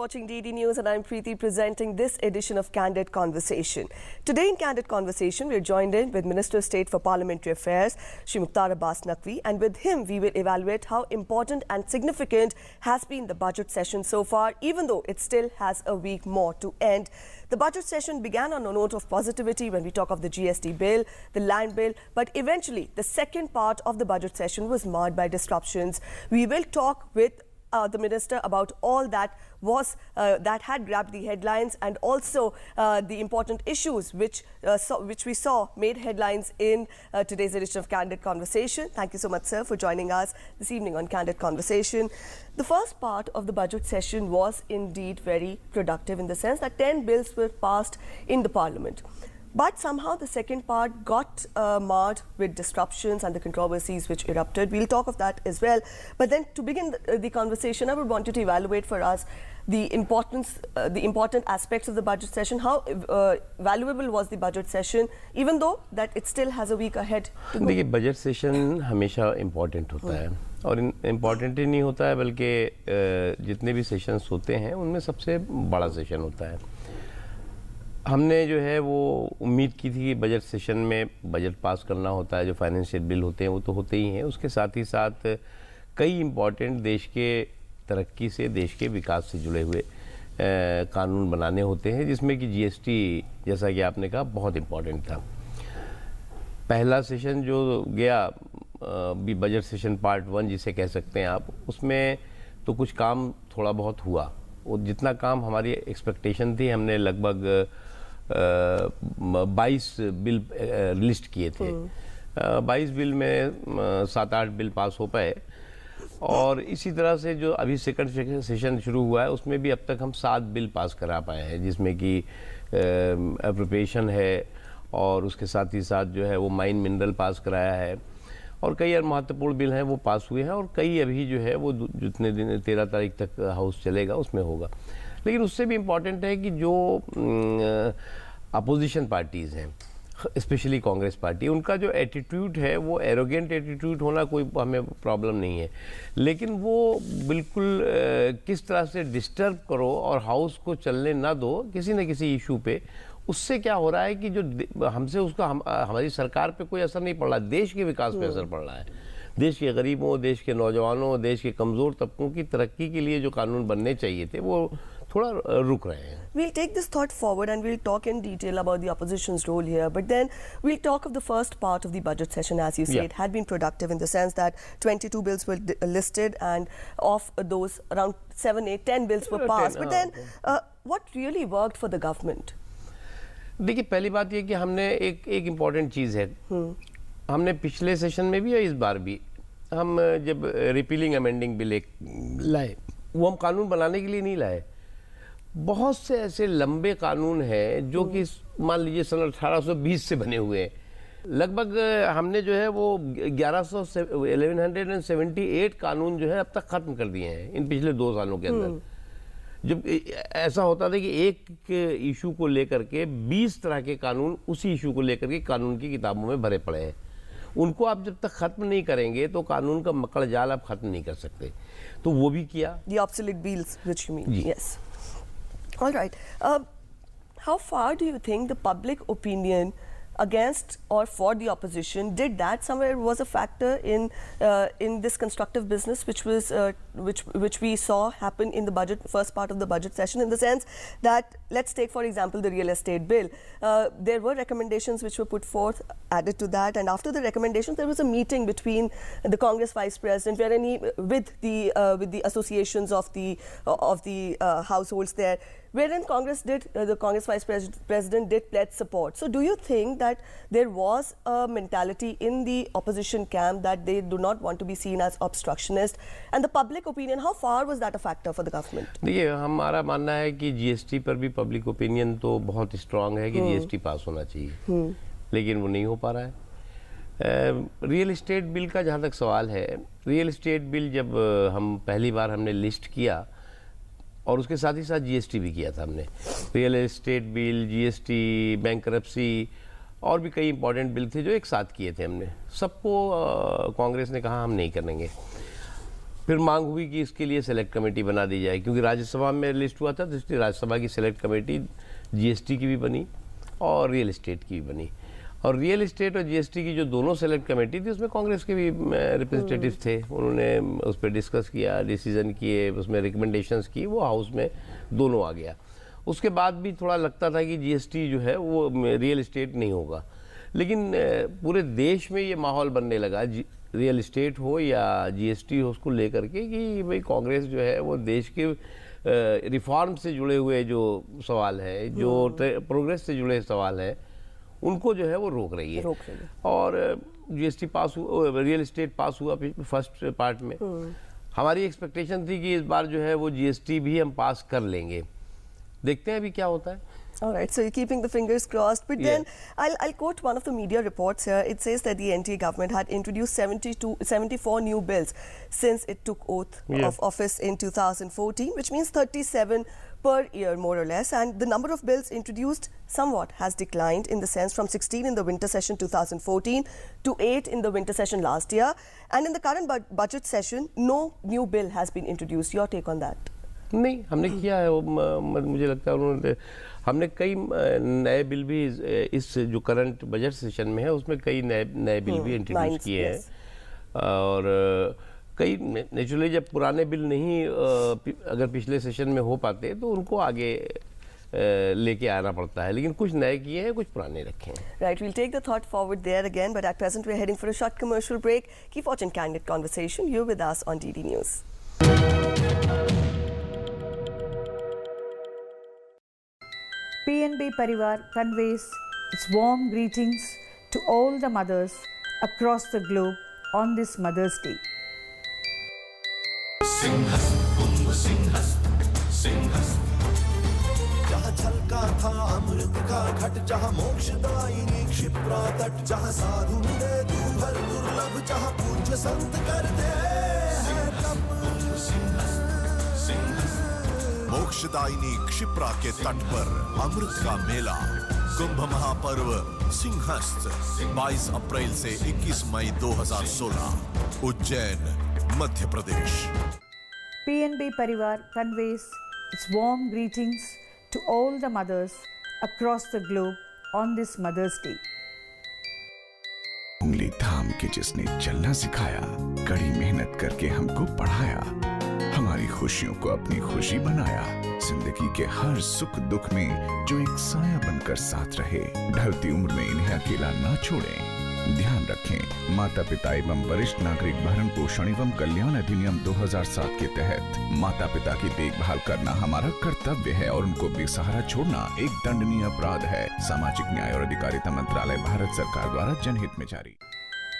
watching DD News and I'm Preeti presenting this edition of Candid Conversation. Today in Candid Conversation, we're joined in with Minister of State for Parliamentary Affairs, Shri Mukhtar Abbas Naqvi, and with him we will evaluate how important and significant has been the budget session so far, even though it still has a week more to end. The budget session began on a note of positivity when we talk of the GST bill, the land bill, but eventually the second part of the budget session was marred by disruptions. We will talk with the minister about all that that had grabbed the headlines and also the important issues which we saw made headlines in today's edition of Candid Conversation. Thank you so much, sir, for joining us this evening on Candid Conversation. The first part of the budget session was indeed very productive in the sense that 10 bills were passed in the parliament. But somehow the second part got marred with disruptions and the controversies which erupted. We'll talk of that as well. But then to begin the conversation, I would want you to evaluate for us the important aspects of the budget session. How valuable was the budget session, even though that it still has a week ahead to go? देखिए, budget session हमेशा important होता है और important ही नहीं होता है बल्कि जितने भी सेशंस होते हैं उनमें सबसे बड़ा सेशन होता है। हमने जो है वो उम्मीद की थी कि बजट सेशन में बजट पास करना होता है, जो फाइनेंशियल बिल होते हैं वो तो होते ही हैं, उसके साथ ही साथ कई इम्पॉर्टेंट देश के तरक्की से, देश के विकास से जुड़े हुए कानून बनाने होते हैं, जिसमें कि जीएसटी, जैसा कि आपने कहा, बहुत इम्पॉर्टेंट था। पहला सेशन जो गया भी बजट सेशन पार्ट 1 जिसे कह सकते हैं आप, उसमें तो कुछ काम थोड़ा बहुत हुआ। वो जितना काम हमारी एक्सपेक्टेशन थी, हमने लगभग 22 बिल लिस्ट किए थे। 22 बिल में 7-8 बिल पास हो पाए और इसी तरह से जो अभी सेकंड सेशन शुरू हुआ है उसमें भी अब तक हम 7 बिल पास करा पाए हैं, जिसमें कि एप्रोप्रिएशन है और उसके साथ ही साथ जो है वो माइन मिनरल पास कराया है और कई और महत्वपूर्ण बिल हैं वो पास हुए हैं और कई अभी जो है वो जितने दिन 13 तारीख तक हाउस चलेगा उसमें होगा। लेकिन उससे भी इम्पॉर्टेंट है कि जो अपोजिशन पार्टीज़ हैं, स्पेशली कांग्रेस पार्टी, उनका जो एटीट्यूड है वो एरोगेंट एटीट्यूड होना कोई हमें प्रॉब्लम नहीं है, लेकिन वो बिल्कुल किस तरह से डिस्टर्ब करो और हाउस को चलने ना दो किसी न किसी इशू पे, उससे क्या हो रहा है कि जो हमसे उसका हमारी सरकार पे कोई असर नहीं पड़ रहा, देश के विकास पे असर पड़ रहा है। देश के गरीबों, देश के नौजवानों, देश के कमज़ोर तबकों की तरक्की के लिए जो कानून बनने चाहिए थे वो थोड़ा रुक रहे हैं। We'll take this thought forward and we'll talk in detail about the opposition's role here. But then we'll talk of the first part of the budget session. As you say, it had been productive in the sense that 22 bills were listed and of those around 7, 8, 10 bills were passed. But then what really worked for the government? देखिए, पहली बात ये कि हमने एक important चीज़ है, हमने पिछले सेशन में भी और इस बार भी हम जब रिपीलिंग अमेंडिंग बिल एक लाए, वो हम कानून बनाने के लिए नहीं लाए। बहुत से ऐसे लंबे कानून हैं जो कि मान लीजिए सन 1820 से बने हुए हैं। लगभग हमने जो है वो 1178 कानून जो है अब तक ख़त्म कर दिए हैं इन पिछले 2 सालों के अंदर। जब ऐसा होता था कि एक इशू को लेकर के 20 तरह के कानून उसी इशू को लेकर के कानून की किताबों में भरे पड़े हैं, उनको आप जब तक ख़त्म नहीं करेंगे तो कानून का मकड़ जाल आप ख़त्म नहीं कर सकते, तो वो भी किया। The obsolete bills, which you mean? Yes. All right. How far do you think the public opinion against or for the opposition did that somewhere was a factor in this constructive business which we saw happen in the first part of the budget session, in the sense that, let's take for example the real estate bill. There were recommendations which were put forth, added to that, and after the recommendations there was a meeting between the Congress Vice President wherein he with the associations of the households there, wherein the Congress Vice President did pledge support. So do you think that there was a mentality in the opposition camp that they do not want to be seen as obstructionist, and the public opinion, how far was that a factor for the government? देखिए, हमारा मानना है कि GST पर भी public opinion तो बहुत strong है कि जीएसटी पास होना चाहिए, लेकिन वो नहीं हो पा रहा है। रियल एस्टेट बिल का जहाँ तक सवाल है, रियल एस्टेट बिल जब पहली बार हमने लिस्ट किया और उसके साथ ही साथ जीएसटी भी किया था हमने, real estate bill, GST, bankruptcy और भी कई इंपॉर्टेंट बिल थे जो एक साथ किए थे हमने। सबको कांग्रेस ने कहा हम नहीं करेंगे। फिर मांग हुई कि इसके लिए सेलेक्ट कमेटी बना दी जाए, क्योंकि राज्यसभा में लिस्ट हुआ था, तो इसलिए राज्यसभा की सेलेक्ट कमेटी जीएसटी की भी बनी और रियल एस्टेट की भी बनी। और रियल एस्टेट और जीएसटी की जो दोनों सेलेक्ट कमेटी थी, उसमें कांग्रेस के भी रिप्रेजेंटेटिव थे। उन्होंने उस पर डिस्कस किया, डिसीजन किए, उसमें रिकमेंडेशंस की, वो हाउस में दोनों आ गया। उसके बाद भी थोड़ा लगता था कि जीएसटी जो है वो रियल एस्टेट नहीं होगा, लेकिन पूरे देश में ये माहौल बनने लगा, रियल एस्टेट हो या जीएसटी हो, उसको लेकर के कि भाई कांग्रेस जो है वो देश के रिफॉर्म से जुड़े हुए जो सवाल है, जो प्रोग्रेस से जुड़े सवाल हैं, उनको जो है वो रोक रही है। और जीएसटी पास हुआ, रियल एस्टेट पास हुआ फर्स्ट पार्ट में। हमारी एक्सपेक्टेशन थी कि इस बार जो है वो जीएसटी भी हम पास कर लेंगे, देखते हैं अभी क्या होता है। All right, so you're keeping the fingers crossed. But then I'll quote one of the media reports here. It says that the NTA government had introduced 74 new bills since it took oath of office in 2014, which means 37 per year, more or less. And the number of bills introduced somewhat has declined, in the sense from 16 in the winter session 2014 to 8 in the winter session last year. And in the current budget session, no new bill has been introduced. Your take on that? नहीं, हमने किया है वो, मुझे लगता है उन्होंने, हमने कई नए बिल भी इस जो करंट बजट सेशन में है उसमें कई नए बिल भी इंट्रोड्यूस किए हैं। और कई नेचुरली जब पुराने बिल नहीं अगर पिछले सेशन में हो पाते तो उनको आगे लेके आना पड़ता है, लेकिन कुछ नए किए हैं, कुछ पुराने रखे हैं। Right, we'll take the thought forward there again, but at present we're heading for a short commercial break. Keep watching Candid Conversation. You're with us on DD News. PNB Parivar conveys its warm greetings to all the mothers across the globe on this Mother's Day. जहाँ छलका था अमृत का घट, जहाँ मोक्षदायिनी क्षिप्रा तट, जहाँ साधु मिले दुर्लभ दुर्लभ, जहाँ पूज्य संत करते मोक्षदायिनी क्षिप्रा के तट पर अमृत का मेला, कुंभ महापर्व सिंहस्थ 22 अप्रैल से 21 मई 2016, Ujjain, Madhya Pradesh. PNB Parivar conveys its warm greetings to all the mothers across the globe on this Mother's Day. उंगली थाम के जिसने चलना सिखाया, कड़ी मेहनत करके हमको पढ़ाया, हमारी खुशियों को अपनी खुशी बनाया, जिंदगी के हर सुख दुख में जो एक साया बनकर साथ रहे, ढलती उम्र में इन्हें अकेला ना छोड़ें। ध्यान रखें, माता पिता एवं वरिष्ठ नागरिक भरण पोषण एवं कल्याण अधिनियम 2007 के तहत माता पिता की देखभाल करना हमारा कर्तव्य है और उनको बेसहारा छोड़ना एक दंडनीय अपराध है। सामाजिक न्याय और अधिकारिता मंत्रालय, भारत सरकार द्वारा जनहित में जारी।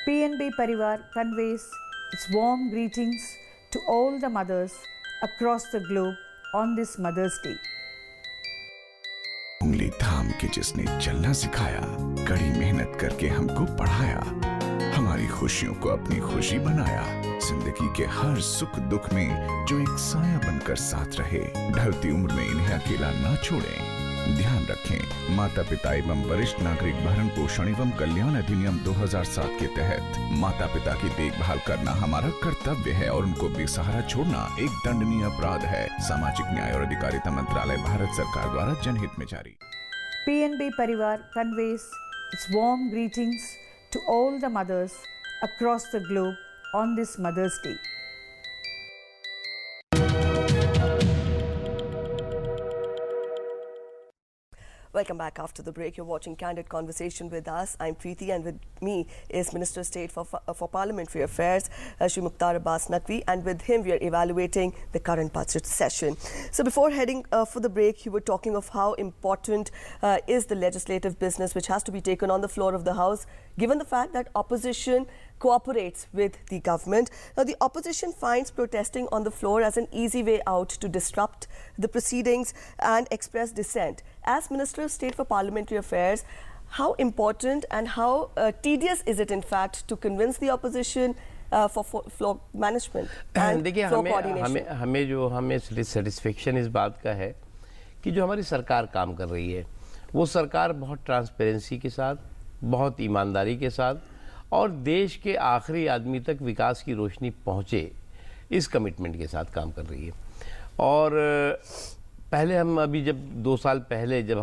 PNB Parivar conveys its warm greetings to all the mothers across the globe on this Mother's Day. उंगली थाम के जिसने चलना सिखाया, कड़ी मेहनत करके हमको पढ़ाया, हमारी खुशियों को अपनी खुशी बनाया, जिंदगी के हर सुख दुख में जो एक साया बनकर साथ रहे, ढलती उम्र में इन्हें अकेला ना छोड़ें। ध्यान रखें, माता पिता एवं वरिष्ठ नागरिक भरण पोषण एवं कल्याण अधिनियम 2007 के तहत माता पिता की देखभाल करना हमारा कर्तव्य है और उनको बेसहारा छोड़ना एक दंडनीय अपराध है। सामाजिक न्याय और अधिकारिता मंत्रालय, भारत सरकार द्वारा जनहित में जारी। PNB Parivar conveys its warm greetings to all the mothers across the globe on this Mother's Day. Welcome back after the break. You're watching Candid Conversation with us. I'm Preeti, and with me is Minister of State for Parliamentary Affairs, Shri Mukhtar Abbas Naqvi, and with him we are evaluating the current budget session. So before heading for the break, you were talking of how important is the legislative business which has to be taken on the floor of the House, given the fact that opposition cooperates with the government. Now, the opposition finds protesting on the floor as an easy way out to disrupt the proceedings and express dissent. As Minister of State for Parliamentary Affairs, how important and how tedious is it, in fact, to convince the opposition for floor management and floor coordination? हमें satisfaction इस बात का है कि जो हमारी सरकार काम कर रही है, वो सरकार बहुत ट्रांसपेरेंसी के साथ, बहुत ईमानदारी के साथ और देश के आखिरी आदमी तक विकास की रोशनी पहुँचे, इस कमिटमेंट के साथ काम कर रही है। और पहले हम अभी जब 2 साल पहले जब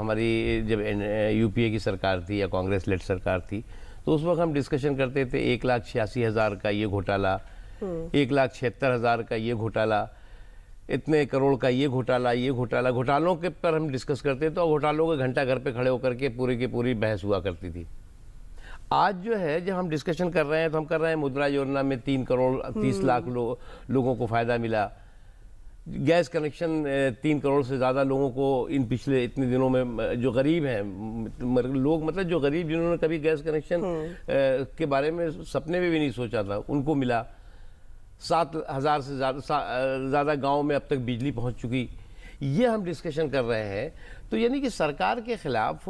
यूपीए की सरकार थी या कांग्रेस लेड सरकार थी, तो उस वक्त हम डिस्कशन करते थे 1,86,000 का ये घोटाला, 1,76,000 का ये घोटाला, इतने करोड़ का ये घोटाला, घोटालों के पर हम डिस्कस करते थे और घोटालों के घंटा घर पे खड़े होकर के पूरी की पूरी बहस हुआ करती थी। आज जो है जब हम डिस्कशन कर रहे हैं तो हम कर रहे हैं मुद्रा योजना में 3 करोड़ 30 लाख लोगों को फ़ायदा मिला, गैस कनेक्शन 3 करोड़ से ज़्यादा लोगों को इन पिछले इतने दिनों में जो गरीब हैं लोग, मतलब जो गरीब जिन्होंने कभी गैस कनेक्शन के बारे में सपने में भी नहीं सोचा था, उनको मिला। 7,000 से ज़्यादा गाँव में अब तक बिजली पहुँच चुकी। ये हम डिस्कशन कर रहे हैं। तो यानी कि सरकार के ख़िलाफ़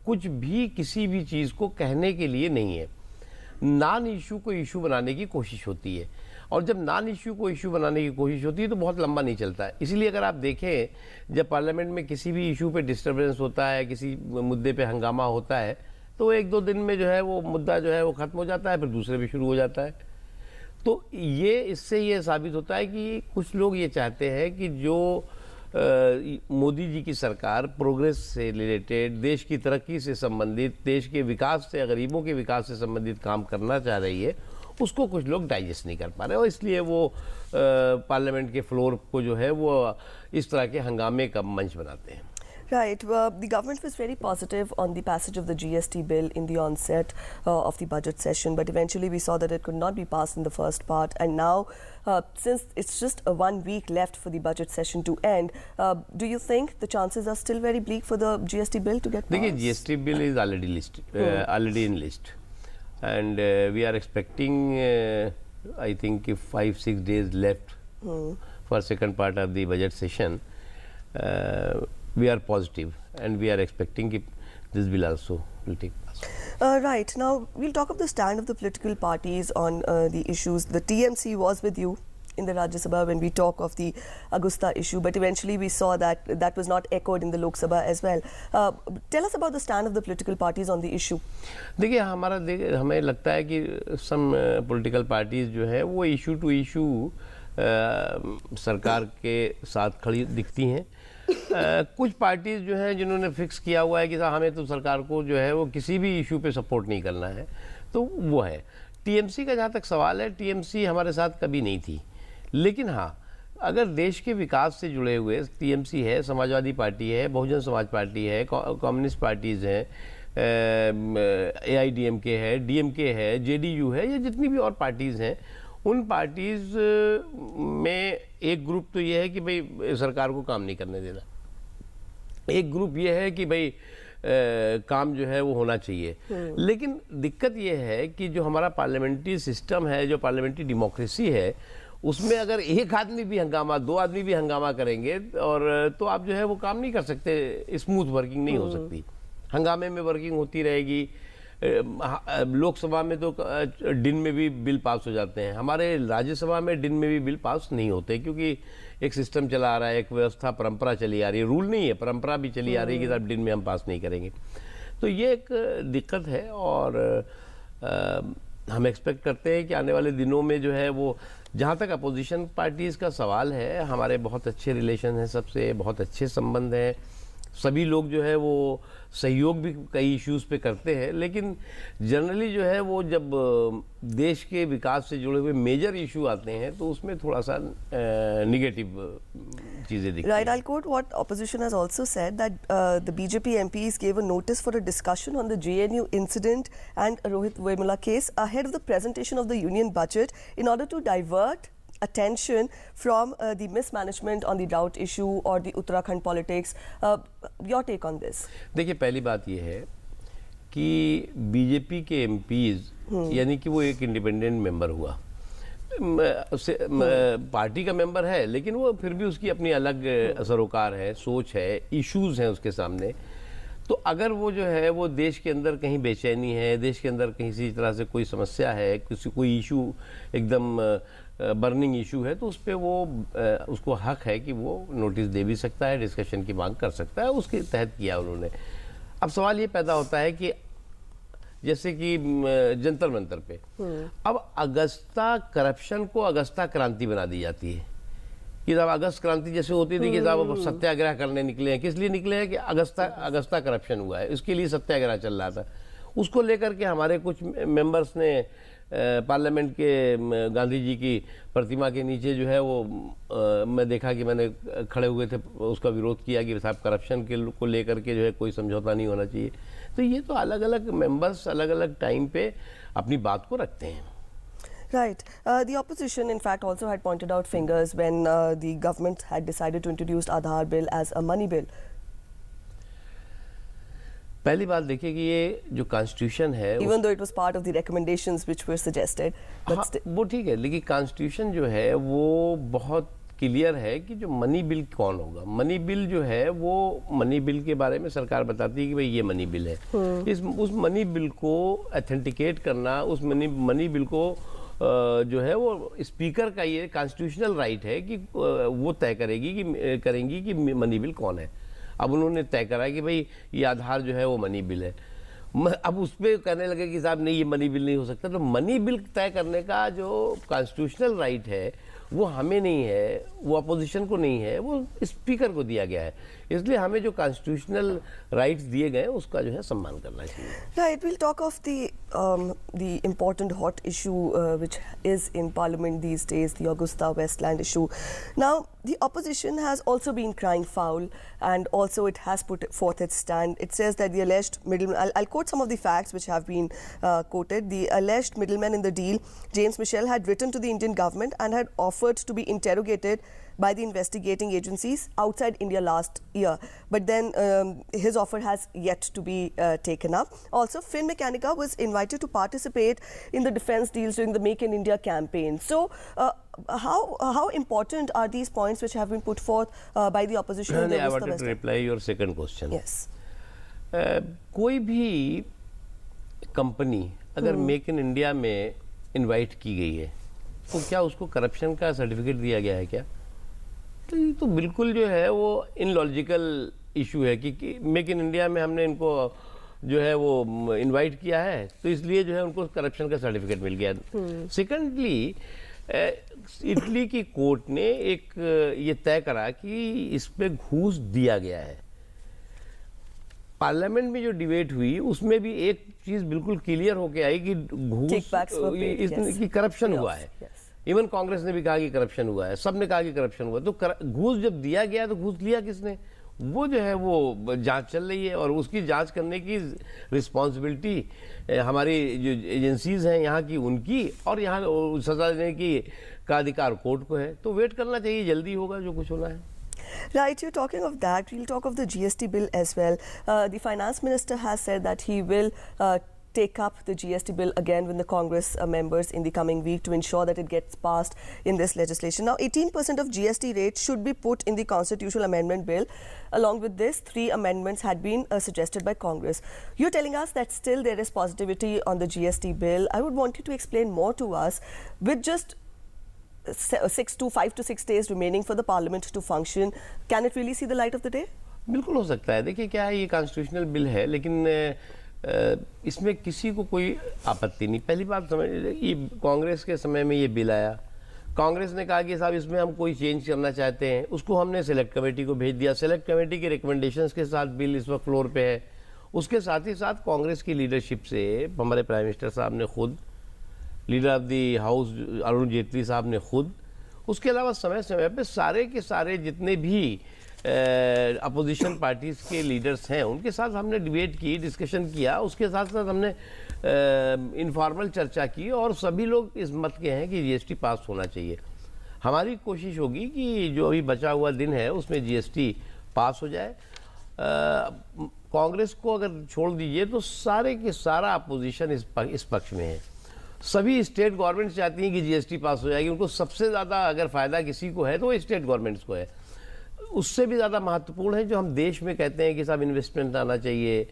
कुछ भी किसी भी चीज़ को कहने के लिए नहीं है, नॉन इशू को इशू बनाने की कोशिश होती है। और जब नॉन इशू को इशू बनाने की कोशिश होती है तो बहुत लंबा नहीं चलता है। इसीलिए अगर आप देखें जब पार्लियामेंट में किसी भी इशू पे डिस्टर्बेंस होता है, किसी मुद्दे पे हंगामा होता है, तो 1-2 दिन में जो है वो मुद्दा जो है वो ख़त्म हो जाता है, फिर दूसरे भी शुरू हो जाता है। तो इससे ये साबित होता है कि कुछ लोग ये चाहते हैं कि जो मोदी जी की सरकार प्रोग्रेस से रिलेटेड, देश की तरक्की से संबंधित, देश के विकास से, गरीबों के विकास से संबंधित काम करना चाह रही है, उसको कुछ लोग डाइजेस्ट नहीं कर पा रहे और इसलिए वो पार्लियामेंट के फ्लोर को जो है वो इस तरह के हंगामे का मंच बनाते हैं। Right. The government was very positive on the passage of the GST bill in the onset of the budget session, but eventually we saw that it could not be passed in the first part. And now, since it's just 1 week left for the budget session to end, do you think the chances are still very bleak for the GST bill to get passed? देखिए, GST bill is already in list, and we are expecting, I think, if 5-6 days left for second part of the budget session. We are positive and we are expecting this bill also will take place. Right. Now, we'll talk of the stand of the political parties on the issues. The TMC was with you in the Rajya Sabha when we talk of the Agusta issue, but eventually we saw that that was not echoed in the Lok Sabha as well. Tell us about the stand of the political parties on the issue. देखिए, हमें लगता है कि some political parties जो है वो issue to issue सरकार के साथ खड़ी दिखती हैं। कुछ पार्टीज जो हैं जिन्होंने फिक्स किया हुआ है कि साहब हमें तो सरकार को जो है वो किसी भी इशू पे सपोर्ट नहीं करना है, तो वो है। टीएमसी का जहाँ तक सवाल है, टीएमसी हमारे साथ कभी नहीं थी, लेकिन हाँ, अगर देश के विकास से जुड़े हुए टीएमसी है, समाजवादी पार्टी है, बहुजन समाज पार्टी है, कम्युनिस्ट पार्टीज़ हैं, AIDMK है, DMK है, JDU है, या जितनी भी और पार्टीज़ हैं, उन पार्टीज़ में एक ग्रुप तो ये है कि भाई सरकार को काम नहीं करने देना, एक ग्रुप ये है कि भाई काम जो है वो होना चाहिए। लेकिन दिक्कत ये है कि जो हमारा पार्लियामेंट्री सिस्टम है, जो पार्लियामेंट्री डेमोक्रेसी है, उसमें अगर एक आदमी भी हंगामा, 2 आदमी भी हंगामा करेंगे और तो आप जो है वो काम नहीं कर सकते, स्मूथ वर्किंग नहीं हो सकती। हंगामे में वर्किंग होती रहेगी। लोकसभा में तो दिन में भी बिल पास हो जाते हैं, हमारे राज्यसभा में दिन में भी बिल पास नहीं होते, क्योंकि एक सिस्टम चला आ रहा है, एक व्यवस्था, परंपरा चली आ रही है, रूल नहीं है, परंपरा भी चली आ रही है कि साहब दिन में हम पास नहीं करेंगे। तो ये एक दिक्कत है और हम एक्सपेक्ट करते हैं कि आने वाले दिनों में जो है वो, जहाँ तक अपोजिशन पार्टीज़ का सवाल है, हमारे बहुत अच्छे रिलेशन हैं सबसे, बहुत अच्छे संबंध हैं, सभी लोग जो है वो सहयोग भी कई इश्यूज़ पे करते हैं, लेकिन जनरली जो है वो जब देश के विकास से जुड़े हुए मेजर इशू आते हैं तो उसमें थोड़ा सा निगेटिव चीज़ें दिखती हैं। Right, I'll quote what opposition has also said, that the BJP MPs gave a notice for a discussion on the JNU incident and Rohit Vemula case ahead of the presentation of the union budget in order to divert attention from the mismanagement on the drought issue or the Uttarakhand politics. Your take on this? देखिए, पहली बात यह है कि BJP के MPs, यानी कि वो एक इंडिपेंडेंट मेंबर हुआ, पार्टी का मेंबर है, लेकिन वो फिर भी उसकी अपनी अलग सरोकार है, सोच है, इश्यूज हैं उसके सामने। तो अगर वो जो है वो देश के अंदर कहीं बेचैनी है, देश के अंदर कहीं किसी तरह से कोई समस्या है, कोई इशू एकदम बर्निंग इशू है, तो उस पर वो उसको हक है कि वो नोटिस दे भी सकता है, डिस्कशन की मांग कर सकता है, उसके तहत किया उन्होंने। अब सवाल ये पैदा होता है कि जैसे कि जंतर मंतर पे। अब अगस्ता करप्शन को अगस्ता क्रांति बना दी जाती है कि साहब अगस्त क्रांति जैसे होती थी कि साहब सत्याग्रह करने निकले हैं। किस लिए निकले हैं? कि अगस्ता करप्शन हुआ है, इसके लिए सत्याग्रह चल रहा था। उसको लेकर के हमारे कुछ मेंबर्स ने पार्लियामेंट के गांधी जी की प्रतिमा के नीचे जो है वो मैं देखा कि मैंने खड़े हुए थे, उसका विरोध किया कि साहब करप्शन के को लेकर के जो है कोई समझौता नहीं होना चाहिए। तो ये तो अलग अलग मेंबर्स अलग अलग टाइम पे अपनी बात को रखते हैं। Right. The opposition, in fact, also had pointed out fingers when the government had decided to introduce Aadhaar bill as a money bill. पहली बात देखिए कि ये जो कॉन्स्टिट्यूशन है, Even though it was part of the recommendations which were suggested, but हाँ, still. वो ठीक है, लेकिन कॉन्स्टिट्यूशन जो है वो बहुत क्लियर है कि जो मनी बिल कौन होगा। मनी बिल जो है वो मनी बिल के बारे में सरकार बताती है कि भाई ये मनी बिल है। उस मनी बिल को ऑथेंटिकेट करना, उस मनी बिल को जो है वो स्पीकर का ये कॉन्स्टिट्यूशनल राइट है कि वो तय करेंगी कि मनी बिल कौन है। अब उन्होंने तय करा कि भाई ये आधार जो है वो मनी बिल है। अब उस पर कहने लगे कि साहब नहीं, ये मनी बिल नहीं हो सकता। तो मनी बिल तय करने का जो कॉन्स्टिट्यूशनल राइट है वो हमें नहीं है, वो अपोजिशन को नहीं है, वो स्पीकर को दिया गया है। इसलिए हमें जो कॉन्स्टिट्यूशनल राइट्स दिए गए उसका जो है सम्मान करना चाहिए। Right, we'll talk of the important hot issue which is in Parliament these days, the Augusta Westland issue. Now, the opposition has also been crying foul, and also it has put forth its stand. It says that the alleged middleman, I'll quote some of the facts which have been quoted. The alleged middleman in the deal, James Michel, had written to the Indian government and had offered to be interrogated by the investigating agencies outside India last year. But then his offer has yet to be taken up. Also, Finmechanica was invited to participate in the defense deals during the Make in India campaign. So, how important are these points which have been put forth by the opposition? In the I wanted to reply your second question. Yes. कोई भी company अगर make in India में invite की गई है तो क्या उसको करप्शन का सर्टिफिकेट दिया गया है क्या? तो ये तो बिल्कुल जो है वो इनलॉजिकल इशू है कि मेक इन इंडिया में हमने इनको जो है वो इनवाइट किया है तो इसलिए जो है उनको करप्शन का सर्टिफिकेट मिल गया। सेकेंडली, इटली की कोर्ट ने एक ये तय करा कि इस पे घूस दिया गया है। पार्लियामेंट में जो डिबेट हुई उसमें भी एक चीज बिल्कुल क्लियर होके आई कि घूस की करप्शन हुआ है। इवन कांग्रेस ने भी कहा कि करप्शन हुआ है, सबने कहा कि करप्शन हुआ। तो घूस जब दिया गया तो घूस लिया किसने? वो जो है वो जांच चल रही है और उसकी जांच करने की रिस्पॉन्सिबिलिटी हमारी जो एजेंसीज हैं यहाँ की उनकी, और यहाँ सजा देने की का अधिकार कोर्ट को है। तो वेट करना चाहिए, जल्दी होगा जो कुछ होना है। Right, you're talking of that. We'll talk of the GST bill as well. The finance minister has said that he will take up the GST bill again with the Congress members in the coming week to ensure that it gets passed in this legislation. Now, 18% of GST rate should be put in the constitutional amendment bill. Along with this, 3 amendments had been suggested by Congress. You're telling us that still there is positivity on the GST bill. I would want you to explain more to us. With just 5 to 6 days remaining for the parliament to function, can it really see the light of the day? बिल्कुल हो सकता है। देखिए क्या है, ये constitutional bill है लेकिन इसमें किसी को कोई आपत्ति नहीं। पहली बात समझ, ये कांग्रेस के समय में ये बिल आया, कांग्रेस ने कहा कि साहब इसमें हम कोई चेंज करना चाहते हैं, उसको हमने सेलेक्ट कमेटी को भेज दिया। सेलेक्ट कमेटी के रिकमेंडेशंस के साथ बिल इस वक्त फ्लोर पे है। उसके साथ ही साथ कांग्रेस की लीडरशिप से हमारे प्राइम मिनिस्टर साहब ने खुद, leader of the house Arun Jaitley साहब ने खुद, उसके अलावा समय समय पे सारे के सारे जितने भी अपोजिशन पार्टीज़ के लीडर्स हैं उनके साथ हमने डिबेट की, डिस्कशन किया। उसके साथ साथ हमने इनफॉर्मल चर्चा की और सभी लोग इस मत के हैं कि जीएसटी पास होना चाहिए। हमारी कोशिश होगी कि जो अभी बचा हुआ दिन है उसमें जीएसटी पास हो जाए। कांग्रेस को अगर छोड़ दीजिए तो सारे के सारा अपोजिशन इस पक्ष में है। सभी स्टेट गवर्नमेंट चाहती हैं कि जीएसटी पास हो जाएगी। उनको सबसे ज़्यादा अगर फ़ायदा किसी को है तो वो स्टेट गवर्नमेंट्स को है। उससे भी ज़्यादा महत्वपूर्ण है जो हम देश में कहते हैं कि साहब इन्वेस्टमेंट आना चाहिए,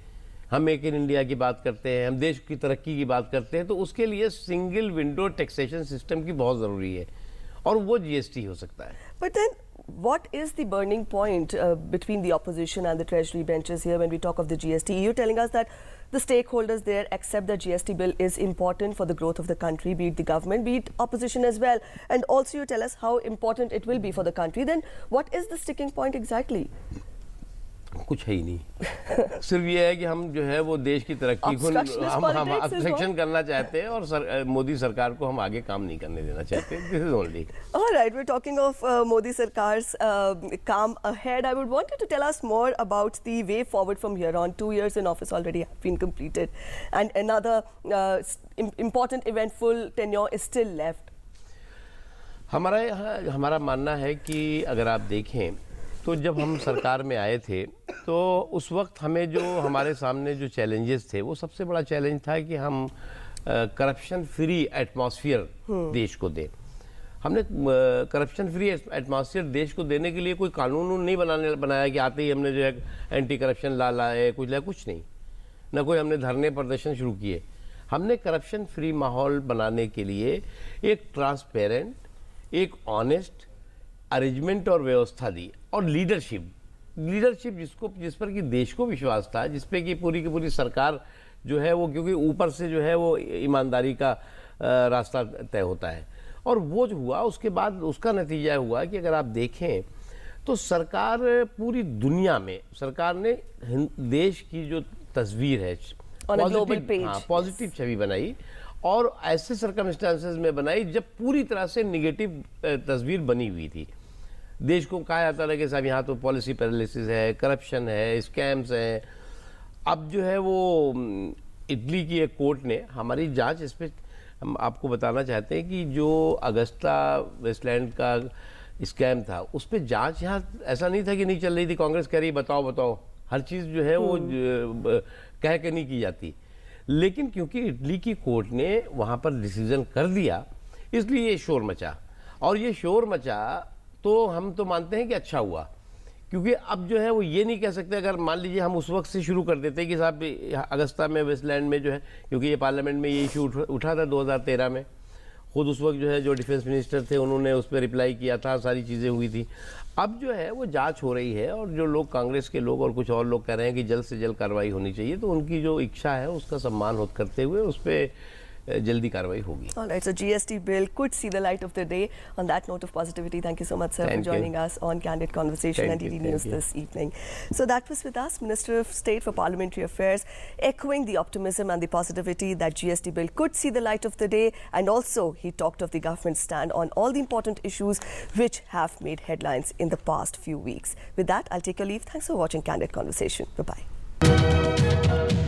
हम मेक इन इंडिया की बात करते हैं, हम देश की तरक्की की बात करते हैं, तो उसके लिए सिंगल विंडो टैक्सेशन सिस्टम की बहुत ज़रूरी है और वो जीएसटी हो सकता है। But then what is the burning point between the opposition and the Treasury benches here when we talk of the GST? You're telling us that the stakeholders there accept that GST bill is important for the growth of the country, be it the government, be it opposition as well. And also you tell us how important it will be for the country. Then what is the sticking point exactly? कुछ है ही नहीं, सिर्फ ये है कि हम जो है वो देश की तरक्की को हम ऑब्स्ट्रक्शन करना चाहते हैं और मोदी सरकार को हम आगे काम नहीं करने देना चाहते. This is only. All right, we're talking of Modi Sarkar's calm ahead. I would want you to tell us more about the way forward from here on. 2 years in office already have been completed, and another important, eventful tenure is still left. हमारा मानना है कि अगर आप देखें तो जब हम सरकार में आए थे तो उस वक्त हमें जो हमारे सामने जो चैलेंजेस थे वो सबसे बड़ा चैलेंज था कि हम करप्शन फ्री एटमॉस्फेयर देश को दें. हमने करप्शन फ्री एटमॉस्फेयर देश को देने के लिए कोई कानून नहीं बनाया कि आते ही हमने जो है एंटी करप्शन ला लाए कुछ नहीं, ना कोई हमने धरने प्रदर्शन शुरू किए. हमने करप्शन फ्री माहौल बनाने के लिए एक ट्रांसपेरेंट, एक ऑनेस्ट अरेंजमेंट और व्यवस्था दी, और लीडरशिप जिस पर कि देश को विश्वास था, जिस पे कि पूरी की पूरी सरकार जो है वो, क्योंकि ऊपर से जो है वो ईमानदारी का रास्ता तय होता है, और वो जो हुआ उसके बाद उसका नतीजा हुआ कि अगर आप देखें तो सरकार पूरी दुनिया में सरकार ने देश की जो तस्वीर है पॉजिटिव छवि बनाई, और ऐसे सर्कमस्टेंसेस में बनाई जब पूरी तरह से निगेटिव तस्वीर बनी हुई थी. देश को कहा जाता था कि साहब यहाँ तो पॉलिसी पैरालिसिस है, करप्शन है, स्कैम्स हैं. अब जो है वो इटली की एक कोर्ट ने हमारी जांच इस पर, हम आपको बताना चाहते हैं कि जो अगस्ता वेस्टलैंड का स्कैम था उस पर जांच यहाँ ऐसा नहीं था कि नहीं चल रही थी, कांग्रेस कह रही बताओ, हर चीज़ जो है वो कह के नहीं की जाती. लेकिन क्योंकि इटली की कोर्ट ने वहाँ पर डिसीजन कर दिया, इसलिए ये शोर मचा, और ये शोर मचा तो हम तो मानते हैं कि अच्छा हुआ, क्योंकि अब जो है वो ये नहीं कह सकते. अगर मान लीजिए हम उस वक्त से शुरू कर देते कि साहब अगस्ता में वेस्टलैंड में जो है, क्योंकि ये पार्लियामेंट में ये इशू उठा था 2013 में, खुद उस वक्त जो है जो डिफेंस मिनिस्टर थे उन्होंने उस पर रिप्लाई किया था, सारी चीज़ें हुई थी. अब जो है वो जांच हो रही है, और जो लोग कांग्रेस के लोग और कुछ और लोग कह रहे हैं कि जल्द से जल्द कार्रवाई होनी चाहिए, तो उनकी जो इच्छा है उसका सम्मान करते हुए उस पर जल्दी कार्रवाई होगी. All right, so GST bill could see the light of the day. On that note of positivity, thank you so much, sir, for joining us on Candid Conversation and DD News this evening. So that was with us, Minister of State for Parliamentary Affairs, echoing the optimism and the positivity that GST bill could see the light of the day, and also he talked of the government's stand on all the important issues which have made headlines in the past few weeks. With that, I'll take your leave. Thanks for watching Candid Conversation. Bye-bye.